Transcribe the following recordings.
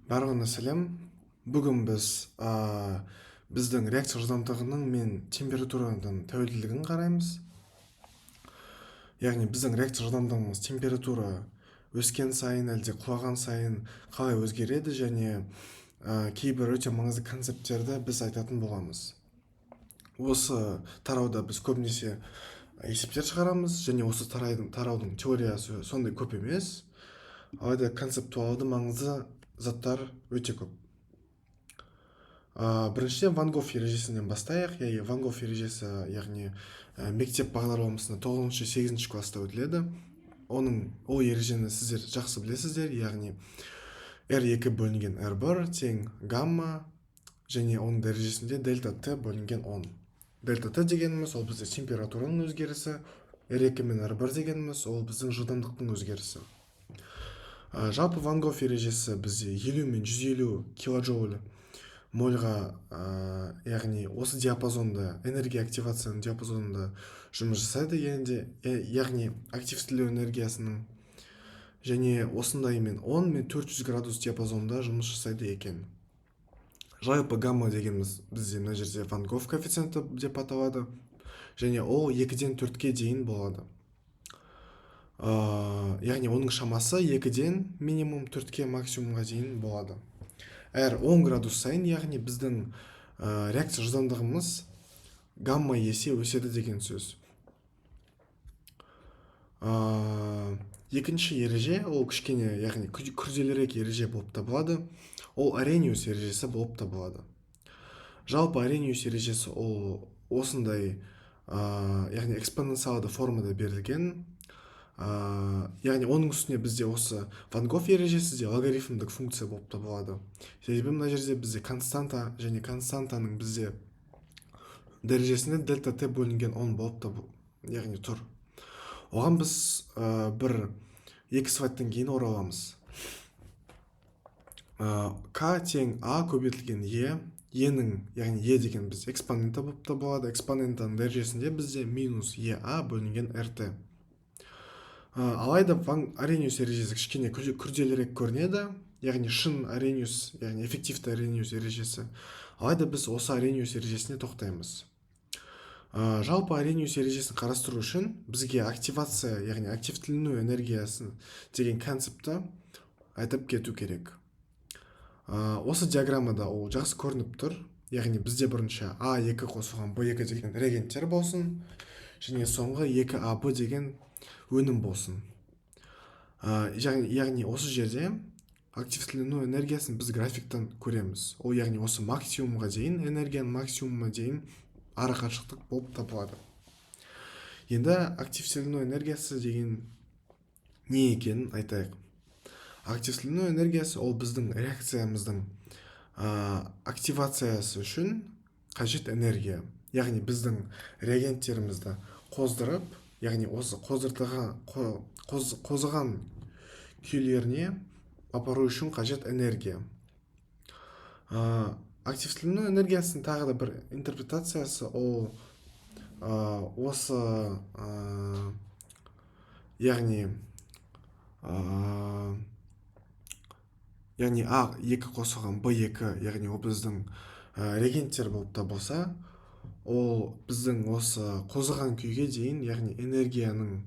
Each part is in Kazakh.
Барлығына сәлем. Бүгін біз біздің реакция жылдамдығының мен температураның тәуелділігін қараймыз. Яғни біздің реакция жылдамдығымыз температура өскен сайын әлде құлаған сайын қалай өзгереді, және кейбір өте маңызды концепттерді біз айтатын боламыз. Осы тарауда біз көбінесе есептер шығарамыз, және осы тараудың теориясы сондай көп емес, алайда концептуалды маңызды заттар өте көп. Біріншіден Ван Гог ережесінен бастайық. Ван Гог ережесі, яғни мектеп бағдарламасында 9-8 класста өтіледі. Ол ережені сіздер жақсы білесіздер. Яғни R2 бөлінген R1 тең гамма, және оның дәрежесінде дельта Т бөлінген 10. Дельта Т дегеніміз ол бізде температураның өзгерісі, R2 мен R1 дегеніміз ол біздің жылдамдықтың өзгерісі. Жалпы Ван Гог ережесі бізде 50 мен 150 килоджоуль мольға, яғни осы диапазонда, энергия активацияның диапазонында жұмыс жасайды, яғни активтілеу энергиясының, және осындай мен 10 мен 400 градус диапазонда жұмыс жасайды екен. Жалпы гамма дегеніміз бізде мына жерде Ван Гог коэффициенті деп аталады, және ол 2-ден 4-ке дейін болады. Яғни оның шамасы 2-ден минимум 4-ке максимумға дейін болады. Әр 10 градус сайын, яғни біздің реакция жылдамдығымыз гамма есе өседі деген сөз. Екінші ереже, ол кішкене, яғни күрделірек ереже болып табылады. Ол Арениус ережесі болып табылады. Жалпы Арениус ережесі ол осындай, яғни экспоненциалды формада берілген. Яғни оның үстіне бізде осы Ван Гог ережесі де логарифмдік функция болып табылады. Себебі мына жерде бізде константа, және константаның бізде дәрежесінде дельта Т бөлінген 10 болып яғни тұр. Оған біз бір 2 слайдтан кейін ораламыз. К тең А көбейтілген Е'нің, яғни Е деген бізде экспонента болып табылады. Экспонентаның дәрежесінде бізде минус ЕА бөлінген РТ. Алайда Арениус ережесі кішкене күрделірек көрінеді, яғни шын Арениус, яғни эффективті Арениус ережесі. Алайда біз осы Арениус ережесіне тоқтаймыз. Жалпы Арениус ережесін қарастыру үшін бізге активация, яғни активтіліну энергиясы деген концепті айтып кету керек. Осы диаграммада ол жақсы көрініп тұр. Яғни бізде бірінші А2 қосылған B2 деген реагенттер болсын, және соңғы 2AB деген өнім болсын. Яғни осы жерде активтіліну энергиясын біз графиктан көреміз. Ол яғни осы максимумға дейін, энергияның максимумға дейін арақашықтық болып табылады. Енді активтіліну энергиясы деген не екенін айтайық. Активтіліну энергиясы ол біздің реакциямыздың активациясы үшін қажет энергия. Яғни біздің реагенттерімізді қоздырып, яғни осы қозыған күйлеріне апару үшін қажет энергия. Активтіліну энергиясының тағы да бір интерпретациясы ол осы, яғни А2 қосылған B2, яғни ол біздің реагенттер болып табылса, ол біздің осы қозыған күйге дейін, яғни энергияның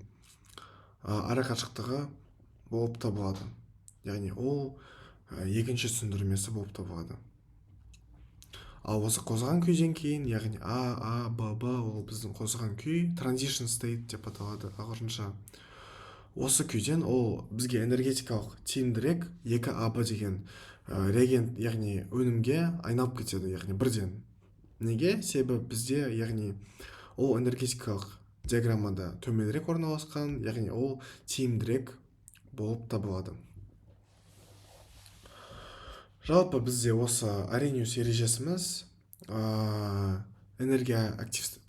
арақашықтығы болып табылады. Яғни ол екінші түсіндірмесі болып табылады. Ал осы қозыған күйден кейін, яғни А, Б, ол біздің қозыған күй, transition state деп аталады ағылшынша. Осы күйден ол бізге энергетикалық тиімдірек 2AB деген реагент, яғни өнімге айналып кетеді, яғни бірден. Неге? Себебі бізде, яғни ол энергетикалық диаграммада төменірек орналасқан, яғни ол тиімдірек болып табылады. Жалпы бізде осы Арениус ережесіміз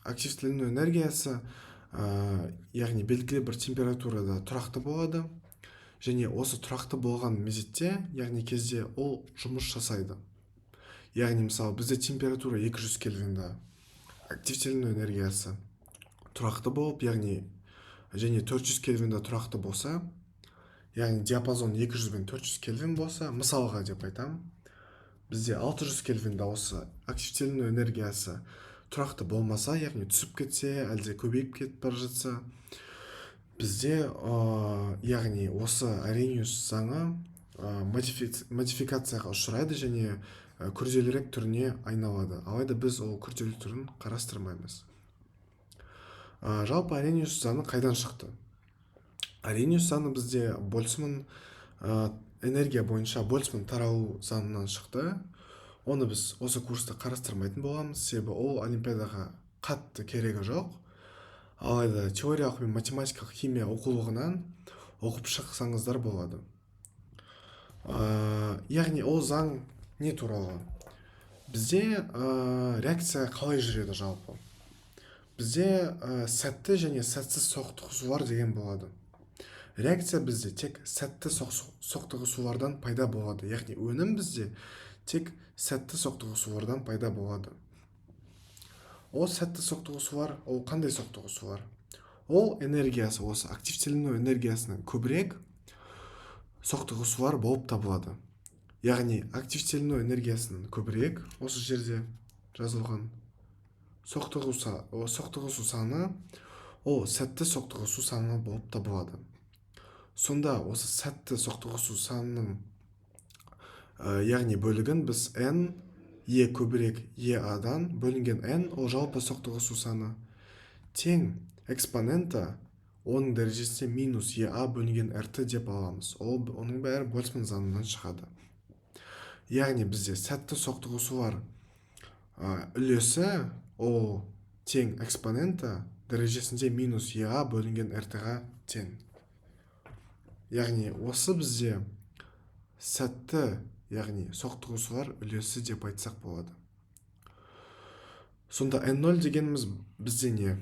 активтіліну энергиясы, яғни белгілі бір температурада тұрақты болады, және осы тұрақты болған мезетте, яғни кезде ол жұмыс жасайды. Яғни мысалы бізде температура 200 кельвинда, активтіліну энергиясы тұрақты болып, яғни және 400 кельвинда тұрақты болса, яғни диапазон 200 бен 400 кельвин болса, мысалға деп айтам, бізде 600 кельвинде осы активтеліну энергиясы тұрақты болмаса, яғни түсіп кетсе, әлде көбейіп кетіп бара жатса, бізде яғни осы Арениус заңы модификацияға ұшырайды және күрделірек түріне айналады. Алайда біз ол күрделі түрін қарастырмаймыз. Жалпы Арениус заңы қайдан шықты? Арениус заңы бізде Больцман энергия бойынша Больцман таралу заңынан шықты. Оны біз осы курста қарастырмайтын боламыз, себебі ол олимпиадаға қатты керегі жоқ. Алайда теориялық пен математикалық химия оқулығынан оқып шықсаңыздар болады. Яғни ол заң не туралы? Бізде реакция қалай жүреді жалпы? Бізде сәтті және сәтсіз соқтығысулар деген болады. Реакция бізде тек сәтті соқтығысулардан пайда болады. Яғни өнім бізде тек сәтті соқтығысулардан пайда болады. Ол сәтті соқтығысулар, ол қандай соқтығысулар? Ол энергиясы, осы активтеліну энергиясының көбірек соқтығысулар болып табылады. Яғни активтеліну энергиясының көбірек, осы жерде жазылған соқтығысу саны, ол сәтті соқтығысу саны болып табылады. Сонда осы сәтті соқтығысу санының яғни бөлігін біз n, e көбірек e-дан бөлінген n, ол жалпы соқтығысу саны, тең экспонента оның дәрежесіне минус e-a бөлінген rt деп аламыз. Оның бәрі Больцман заңынан шығады. Яғни бізде сәтті соқтығысулар үлесі ол тең экспонента дәрежесінде минус e-a бөлінген rt-ға тең. Яғни осы бізде сәтті, яғни соқтығысулар үлесі деп айтсақ болады. Сонда n0 дегеніміз бізде не?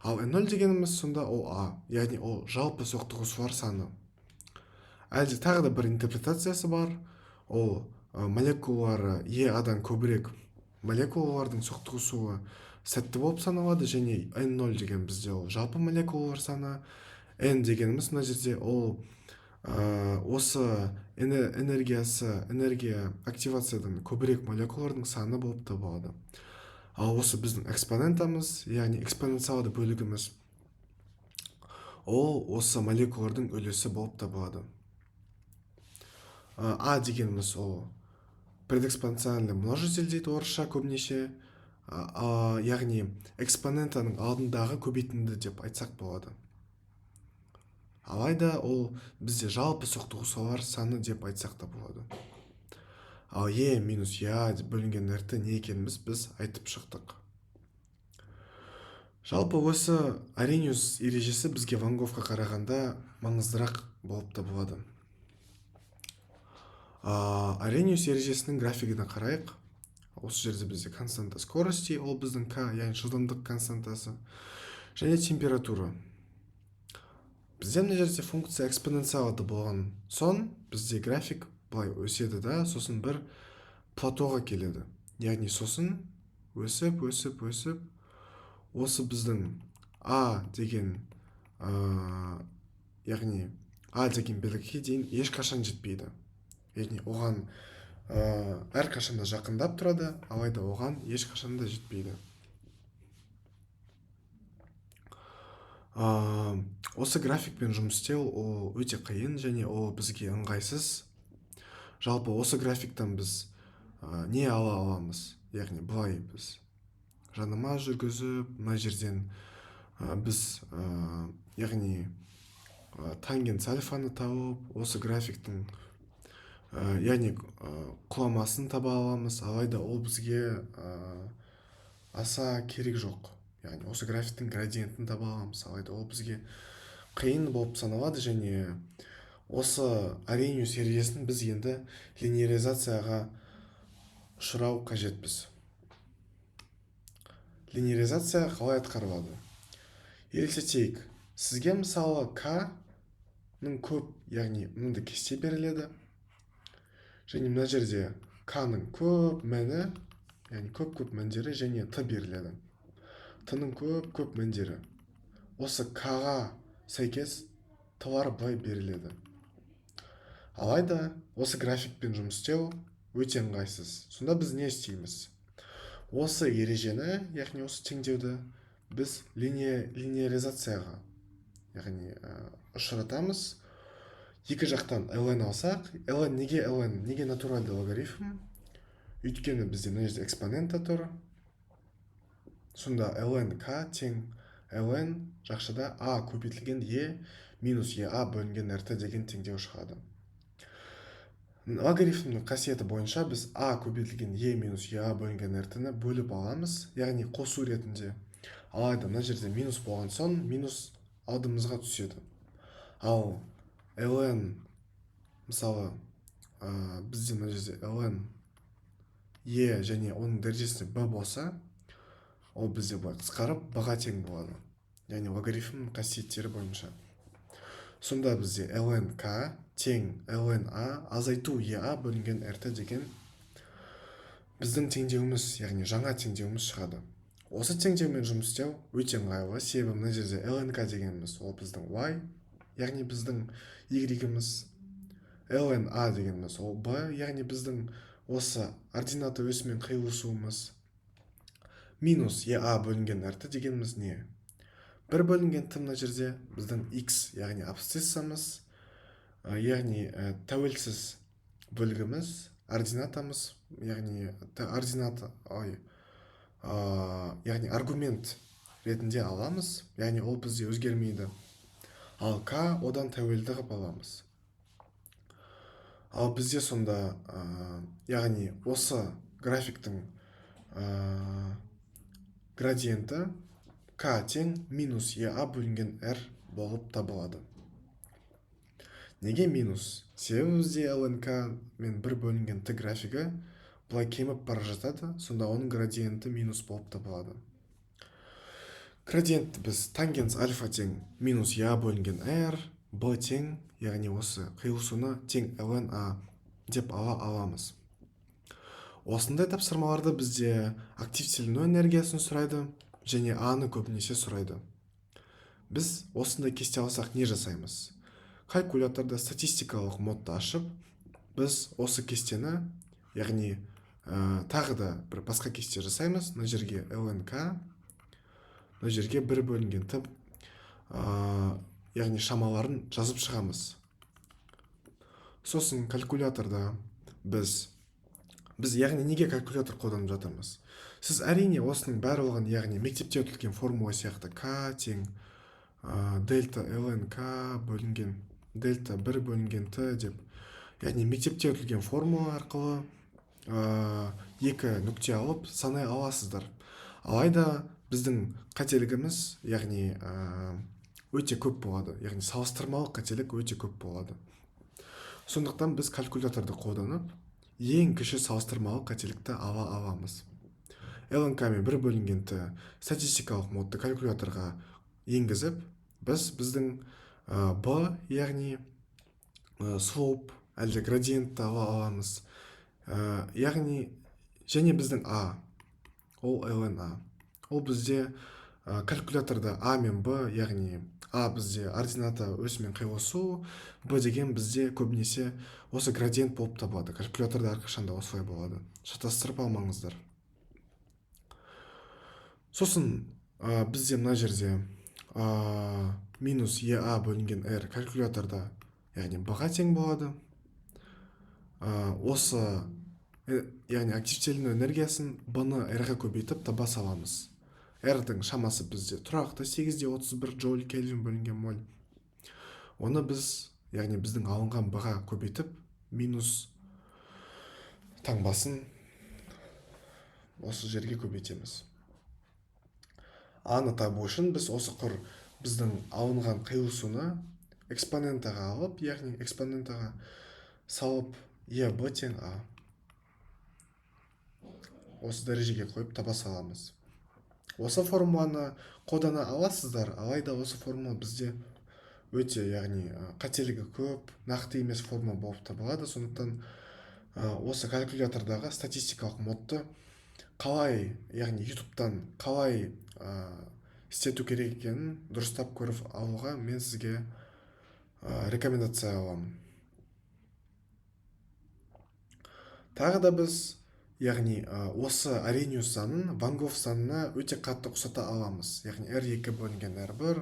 Ал n0 дегеніміз сонда ол a, яғни ол жалпы соқтығысулар саны. Әлде тағы да бір интерпретациясы бар, ол молекулалары e-адан көбірек молекулалардың соқтығысуы сәтті болып саналады, және n0 деген бізде ол жалпы молекулалар саны, n дегеніміз мына жерде ол осы энергия активациядан көбірек молекулалардың саны болып табылады. Ал осы біздің экспонентамыз, яғни экспоненциалды бөлігіміз, ол осы молекулалардың үлесі болып табылады. А дегеніміз ол предэкспоненциальный множитель дейді орысша көбінесе, яғни экспонентаның алдындағы көбейтінді деп айтсақ болады. Алайда ол бізде жалпы соқтығысулар саны деп айтсақ та болады. Ал e минус e бөлінген rt не екеніміз біз айтып шықтық. Жалпы осы Арениус ережесі бізге Ван Гофқа қарағанда маңыздырақ болып табылады. Арениус ережесінің графигіне қарайық. Осы жерде бізде константа скорости, ол біздің k, яғни жылдамдық константасы, және температура. Бізде мына жерде функция экспоненциалды болған соң, бізде график былай өседі да, сосын бір платоға келеді. Яғни сосын өсіп, осы біздің a деген яғни a деген белгіге дейін ешқашан жетпейді. Яғни оған әрқашанда жақындап тұрады, алайда оған ешқашанда жетпейді. Осы графикпен жұмыс істеу ол өте қиын және ол бізге ыңғайсыз. Жалпы осы графиктан біз не ала аламыз? Яғни былай біз жанама жүргізіп, мына жерден біз яғни тангенс альфаны тауып, осы графиктің яғни құламасын таба аламыз, алайда ол бізге аса керек жоқ. Яғни осы графиктің градиентін таба аламыз, алайда ол бізге қиын болып саналады, және осы Арениус ережесін біз енді линеаризацияға ұшырау қажетпіз. Линеаризация қалай атқарылады? Елестетейік, сізге мысалы k-ның көп, яғни мынандай кесте беріледі, және мына жерде k-ның көп мәні, яғни көп мәндері, және t беріледі. t-ның көп мәндері. Осы k-ға сәйкес t-лар былай беріледі. Алайда осы графикпен жұмыс істеу өте ыңғайсыз. Сонда біз не істейміз? Осы ережені, яғни осы теңдеуді біз линеаризацияға, яғни ұшыратамыз. Екі жақтан ln алсақ, ln неге ln? Неге натуральды логарифм? Өйткені бізде мына жерде экспонента тұр. Сонда ln k тең ln жақшада a көбейтілген e минус a бөлінген rt деген теңдеу шығады. Логарифмнің қасиеті бойынша біз a көбейтілген e минус a бөлінген rt-ні бөліп аламыз, яғни қосу ретінде. Алайда мына жерде минус болған соң минус алдымызға түседі. Ал ln мысалы бізде мына жерде ln e және оның дәрежесі b болса, ол бізде былай қысқарып b-ға тең болады, яғни логарифмнің қасиеттері бойынша. Сонда бізде ln k тең ln a азайту a бөлінген rt деген біздің теңдеуіміз, яғни жаңа теңдеуіміз шығады. Осы теңдеумен жұмыс істеу өте ыңғайлы, себебі мына жерде ln k дегеніміз ол біздің y, яғни біздің y-іміз, ln a дегеніміз ол b, яғни біздің осы ордината өсімен қиылысуымыз, минус a бөлінген rt дегеніміз не? Бір бөлінген т мына жерде біздің x, яғни абсциссамыз, яғни тәуелсіз бөлігіміз, ординатамыз, яғни яғни аргумент ретінде аламыз, яғни ол бізде өзгермейді. Ал k одан тәуелді қып аламыз. Ал бізде сонда, яғни осы графиктің градиенті k тең минус a бөлінген r болып табылады. Неге минус? Себебі бізде ln k мен бір бөлінген t графигі бұлай кеміп бара жатады, сонда оның градиенті минус болып табылады. Градиентті біз тангенс альфа тең минус a бөлінген r, b тең, яғни осы қиылысуына тең ln a деп аламыз. Осындай тапсырмаларда бізде активтеліну энергиясын сұрайды, және a-ны көбінесе сұрайды. Біз осындай кесте алсақ не жасаймыз? Калькуляторда статистикалық модты ашып, біз осы кестені, яғни тағы да бір басқа кесте жасаймыз. Мына жерге ln k, мына жерге бір бөлінген т, яғни шамаларын жазып шығамыз. Сосын калькуляторда біз яғни неге калькулятор қолданып жатырмыз? Сіз әрине осының барлығын, яғни мектепте өтілген формула сияқты k тең дельта ln k бөлінген дельта 1 бөлінген т деп, яғни мектепте өтілген формула арқылы екі нүкте алып санай аласыздар. Алайда біздің қателігіміз, яғни өте көп болады, яғни салыстырмалық қателік өте көп болады. Сондықтан біз калькуляторды қолданып, ең кіші салыстырмалық қателікті ала аламыз. ln k мен бір бөлінген т статистикалық модты калькуляторға енгізіп, біздің b, яғни slope әлде градиентті ала аламыз. Яғни және біздің a, ол ln a. Ол бізде калькуляторда a мен b, яғни a бізде ордината өсімен қиылысу, b деген бізде көбінесе осы градиент болып табылады. Калькуляторда әрқашанда осылай болады. Шатастырып алмаңыздар. Сосын бізде мына жерде минус a бөлінген r калькуляторда, яғни b-ға тең болады. Осы, яғни активтеліну энергиясын b-ны r-ға көбейтіп таба саламыз. R-дің шамасы бізде тұрақты 8.31 джоуль кельвин бөлінген моль. Оны біз, яғни біздің алынған b-ға көбейтіп, минус таңбасын осы жерге көбейтеміз. A-ны табу үшін біз осы құр біздің алынған қиылысуны экспонентаға алып, яғни экспонентаға салып b тең a. Осы дәрежеге қойып таба саламыз. Осы формуланы қолдана аласыздар, алайда осы формула бізде өте, яғни қателігі көп, нақты емес формула болып табылады. Сондықтан осы калькулятордағы статистикалық модты қалай, яғни ютубтан қалай істету керек екенін дұрыстап көріп алуға мен сізге рекомендация аламын. Тағы да біз яғни осы Арениус заңын Ван Гог заңына өте қатты ұқсата аламыз. Яғни R2 бөлінген R1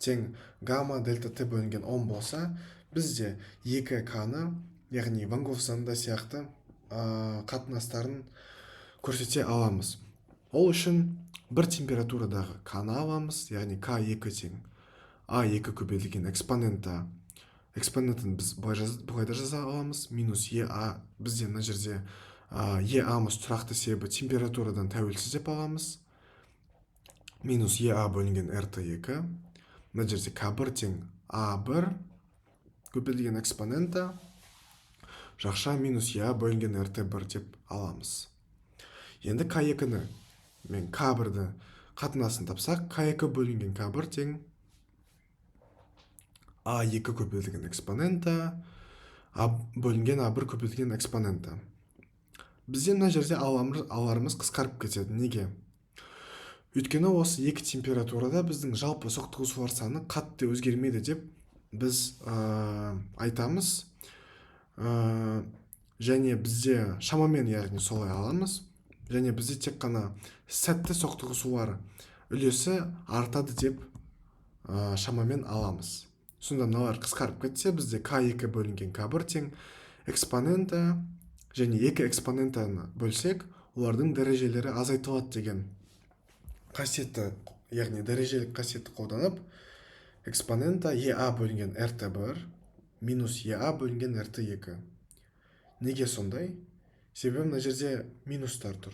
тең гамма дельта Т бөлінген 10 болса, бізде 2К-ны, яғни Ван Гог заңында сияқты қатынастарын көрсете аламыз. Ол үшін бір температурадағы К-ны аламыз, яғни К2 тең А2 көбейтілген экспонентін біз былай да жаза аламыз. Минус ЕА, бізде мына жерде ЕАмыз тұрақты себебі температурадан тәуелсіз деп аламыз. Минус ЕА бөлінген РТ2. Мына жерде К1 тең А1 көбейтілген экспонента жақша минус ЕА бөлінген РТ1 деп аламыз. Енді К2-ні мен К1-ді қатынасын тапсақ, К2 бөлінген К1 тең А2 көбейтілген экспонента бөлінген А1 көбейтілген экспонента. Бізде мына жерде аларымыз қысқарып кетеді. Неге? Өйткені осы екі температурада біздің жалпы соқтығысулар саны қатты өзгермейді деп біз айтамыз. Және бізде шамамен яғни солай аламыз. Және бізде тек қана сәтті соқтығысулар үлесі артады деп шамамен аламыз. Сонда мыналар қысқарып кетсе, бізде К2 бөлінген К1 тең экспонента және екі экспонентаны бөлсек, олардың дәрежелері азайтылады деген қасиетті, яғни дәрежелік қасиетті қолданып, экспонента ЕА бөлінген РТ1 минус ЕА бөлінген РТ2. Неге сондай? Себебі мына жерде минустар тұр.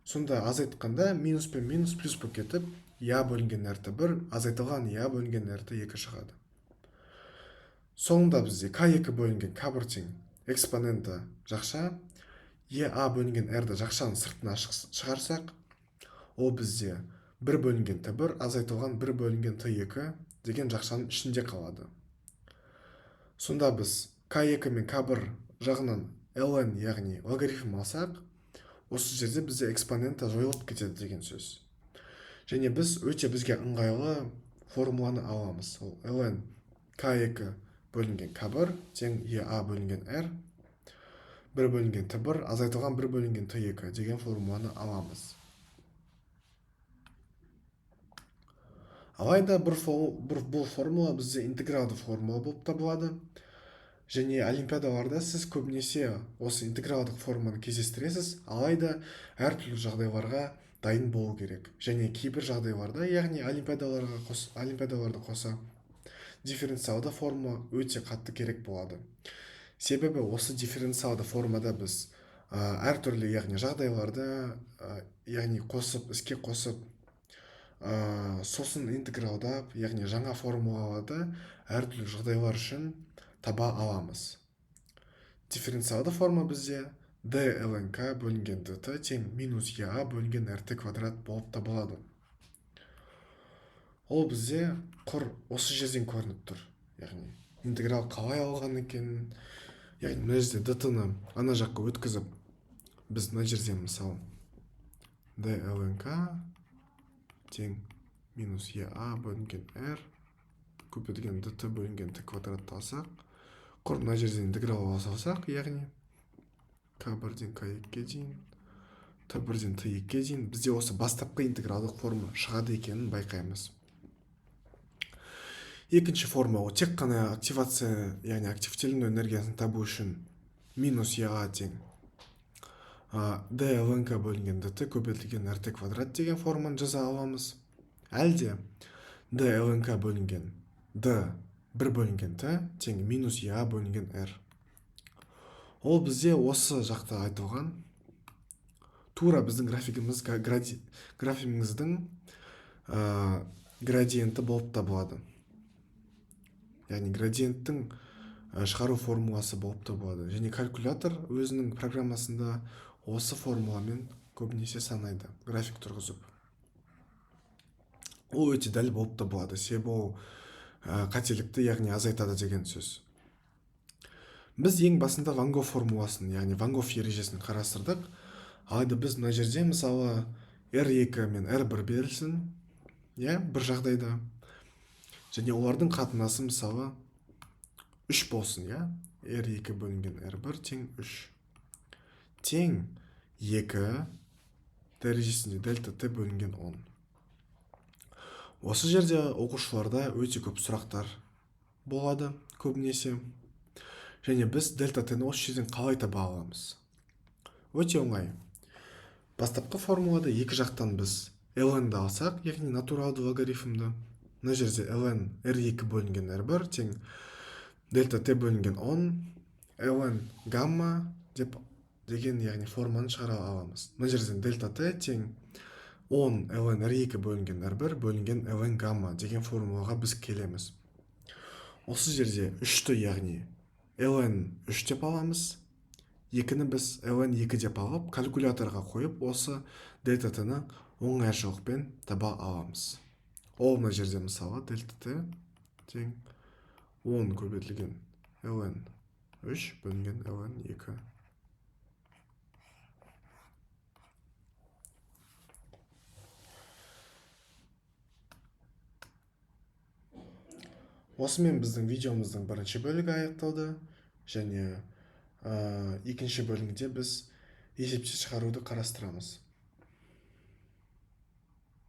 Сонда азайтқанда минус пен минус плюс болып кетіп, ЕА бөлінген РТ1 азайтылған ЕА бөлінген РТ2 шығады. Соңында бізде К2 бөлінген К1 тең экспонента жақша, ЕА бөлінген Р'ді жақшаның сыртына шығарсақ, ол бізде 1 бөлінген Т1 азайтылған 1 бөлінген Т2 деген жақшаның ішінде қалады. Сонда біз К2 мен К1 жағынан ln, яғни логарифм алсақ, осы жерде бізде экспонента жойылып кетеді деген сөз. Және біз өте бізге ыңғайлы формуланы аламыз. Ол ln К2 бөлінген К1 тең ЕА бөлінген R 1 бөлінген Т1 азайтылған 1 бөлінген Т2 деген формуланы аламыз. Алайда бұл формула бізде интегралды формула болып табылады. Және олимпиадаларда сіз көбінесе осы интегралдық форманы кездестіресіз, алайда әртүрлі жағдайларға дайын болу керек. Және кейбір жағдайларда, яғни олимпиадаларды қоса дифференциалды форма өте қатты керек болады. Себебі осы дифференциалды формада біз әртүрлі, яғни жағдайларда, яғни іске қосып, сосын интегралдап, яғни жаңа формулаларды әртүрлі жағдайлар үшін таба аламыз. Дифференциалды форма бізде d ln k бөлінген dt тең минус ea бөлінген rt квадрат болып табылады. Ол бізде құр осы жерден көрініп тұр. Яғни интеграл қалай алған екен, яғни мына жерде dt-ны ана жаққа өткізіп, біз мына жерден мысалы d ln k тең минус ea бөлінген r көбейтілген dt бөлінген t квадратты алсақ, құр мына жерден интеграл ала салсақ, яғни k1-ден k2-ге дейін, t1-ден t2-ге дейін бізде осы бастапқы интегралдық форма шығады екенін байқаймыз. Екінші форма ол тек қана активация, яғни активтеліну энергиясын табу үшін минус ea тең d ln k бөлінген dt көбейтілген rt квадрат деген форманы жаза аламыз. Әлде d ln k бөлінген d 1 бөлінген t тең минус ea бөлінген r. Ол бізде осы жақта айтылған тура біздің графигіміздің градиенті болып табылады. Яғни градиенттің шығару формуласы болып табылады. Және калькулятор өзінің программасында осы формуламен көбінесе санайды, график тұрғызып. Ол өте дәл болып табылады, себебі ол қателікті, яғни азайтады деген сөз. Біз ең басында Ван Гог формуласын, яғни Ван Гог ережесін қарастырдық. Алайда біз мына жерде мысалы R2 мен R1 берілсін, бір жағдайда. Және олардың қатынасы мысалы 3 болсын, R2 бөлінген R1 тең 3. тең 2 дәрежесінде дельта t бөлінген 10. Осы жерде оқушыларда өте көп сұрақтар болады көбінесе. Және біз дельта t-ні осы жерден қалай таба аламыз? Өте оңай. Бастапқы формулада екі жақтан біз ln-ді алсақ, яғни натуралды логарифмді. Мына жерде ln r2 бөлінген r1 тең дельта t бөлінген 10 ln гамма деген яғни форманы шығара аламыз. Мына жерден дельта t тең 10 ln r2 бөлінген r1 бөлінген ln гамма деген формулаға біз келеміз. Осы жерде 3-ті яғни ln 3 деп аламыз. 2-ні біз ln 2 деп алып, калькуляторға қойып, осы дельта t-ні оңайшылықпен таба аламыз. Ол мына жерде мысалы дельта t тең 10 көбейтілген ln 3 бөлінген ln 2. Осымен біздің видеомыздың бірінші бөлігі аяқталды, және екінші бөлігінде біз есепте шығаруды қарастырамыз.